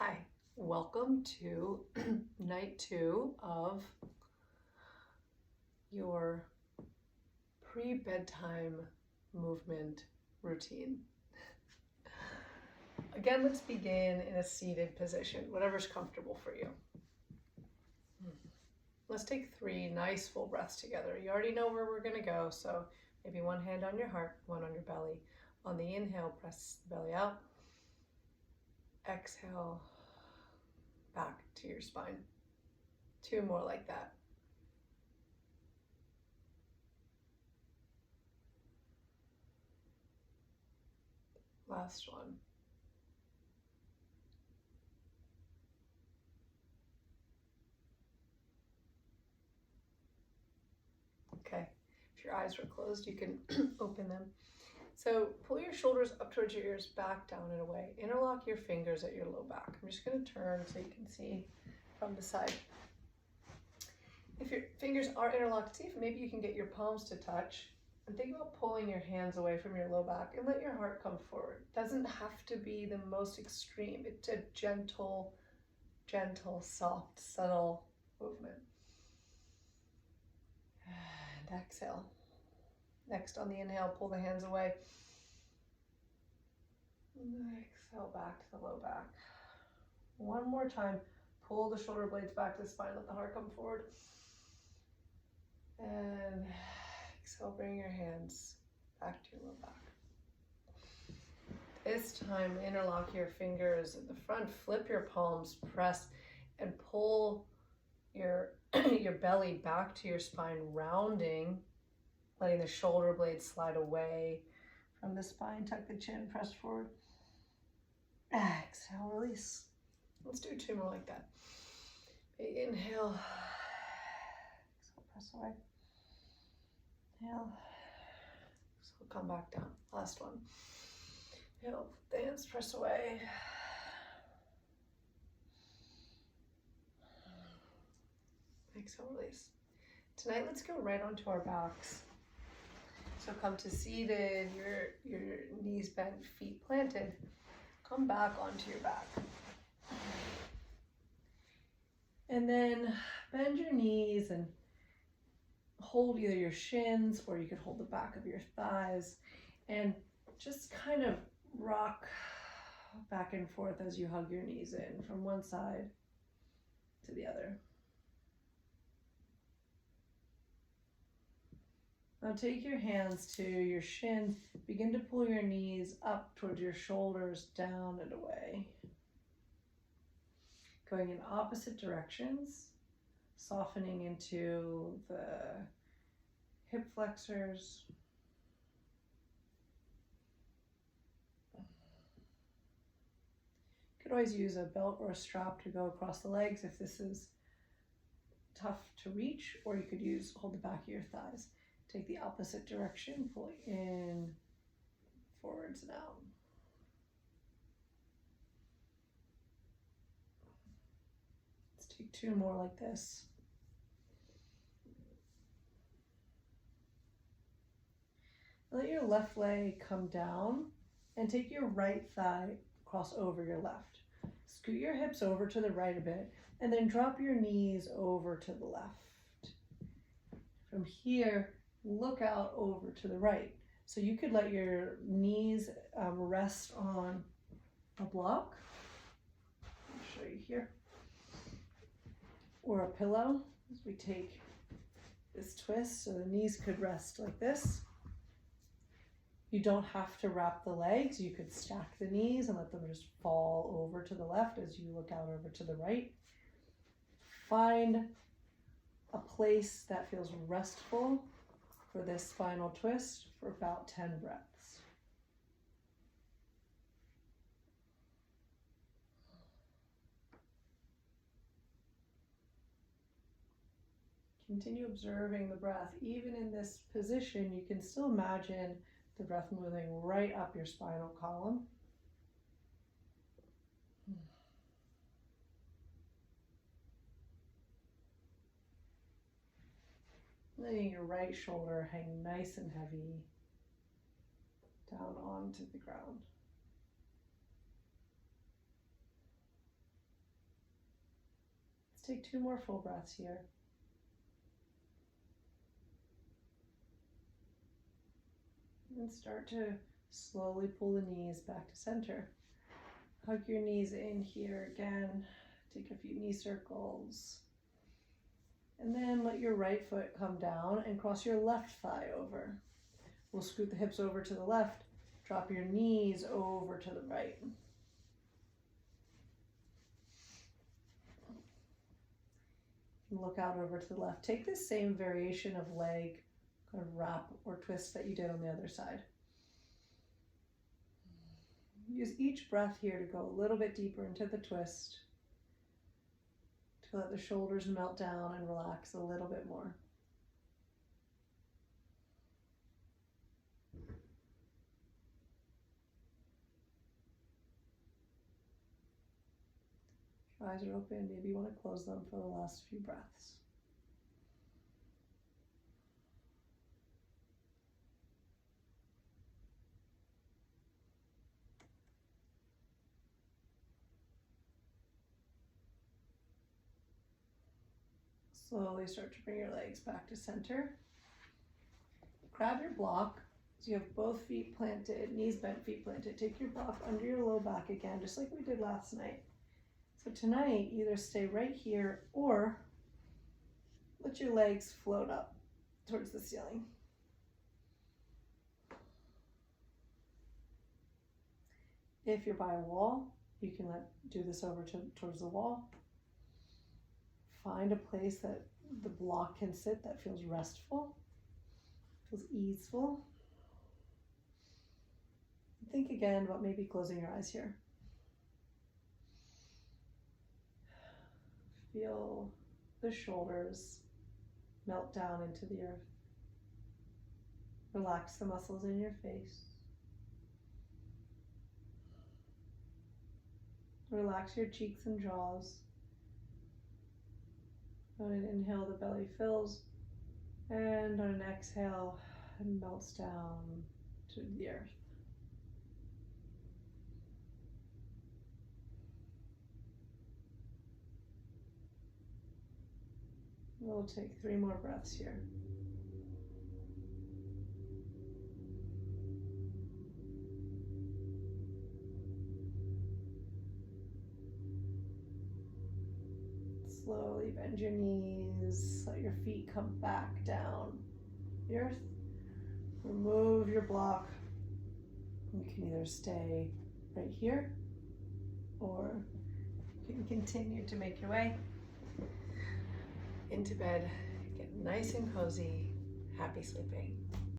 Hi, welcome to night 2 of your pre-bedtime movement routine. Again, let's begin in a seated position, whatever's comfortable for you. Let's take 3 nice full breaths together. You already know where we're going to go, so maybe one hand on your heart, one on your belly. On the inhale, press the belly out. Exhale, back to your spine. 2 more like that. Last one. Okay, if your eyes were closed, you can open them. So pull your shoulders up towards your ears, back, down, and away. Interlock your fingers at your low back. I'm just going to turn so you can see from the side. If your fingers are interlocked, see if maybe you can get your palms to touch. And think about pulling your hands away from your low back and let your heart come forward. It doesn't have to be the most extreme. It's a gentle, soft, subtle movement. And exhale. Next, on the inhale, pull the hands away. And exhale back to the low back. One more time, pull the shoulder blades back to the spine, let the heart come forward. And exhale, bring your hands back to your low back. This time, interlock your fingers at the front, flip your palms, press, and pull your belly back to your spine, rounding, letting the shoulder blades slide away from the spine. Tuck the chin, press forward. Exhale, release. Let's do 2 more like that. Big inhale. Exhale, press away. Inhale. Exhale, come back down. Last one. Inhale, the hands press away. Exhale, release. Tonight, let's go right onto our backs. So come to seated, your knees bent, feet planted. Come back onto your back. And then bend your knees and hold either your shins, or you could hold the back of your thighs, and just kind of rock back and forth as you hug your knees in from one side to the other. Now take your hands to your shins, begin to pull your knees up towards your shoulders, down and away. Going in opposite directions, softening into the hip flexors. You could always use a belt or a strap to go across the legs if this is tough to reach, or you could hold the back of your thighs. Take the opposite direction, pull in, forwards and out. Let's take 2 more like this. Let your left leg come down and take your right thigh cross over your left. Scoot your hips over to the right a bit and then drop your knees over to the left. From here, look out over to the right. So you could let your knees rest on a block. I'll show you here. Or a pillow as we take this twist. So the knees could rest like this. You don't have to wrap the legs. You could stack the knees and let them just fall over to the left as you look out over to the right. Find a place that feels restful for this final twist for about 10 breaths. Continue observing the breath. Even in this position, you can still imagine the breath moving right up your spinal column. Letting your right shoulder hang nice and heavy down onto the ground. take 2 more full breaths here. And start to slowly pull the knees back to center. Hug your knees in here again. Take a few knee circles. And then let your right foot come down and cross your left thigh over. We'll scoot the hips over to the left. Drop your knees over to the right. And look out over to the left. Take this same variation of leg kind of wrap or twist that you did on the other side. Use each breath here to go a little bit deeper into the twist, to let the shoulders melt down and relax a little bit more. If your eyes are open, maybe you want to close them for the last few breaths. Slowly start to bring your legs back to center. Grab your block. So you have both feet planted, knees bent, feet planted. Take your block under your low back again, just like we did last night. So tonight, either stay right here or let your legs float up towards the ceiling. If you're by a wall, you can do this over towards the wall. Find a place that the block can sit that feels restful, feels easeful. Think again about maybe closing your eyes here. Feel the shoulders melt down into the earth. Relax the muscles in your face. Relax your cheeks and jaws. On an inhale, the belly fills, and on an exhale, it melts down to the earth. We'll take 3 more breaths here. Slowly bend your knees, let your feet come back down the earth. Remove your block. You can either stay right here or you can continue to make your way into bed. Get nice and cozy. Happy sleeping.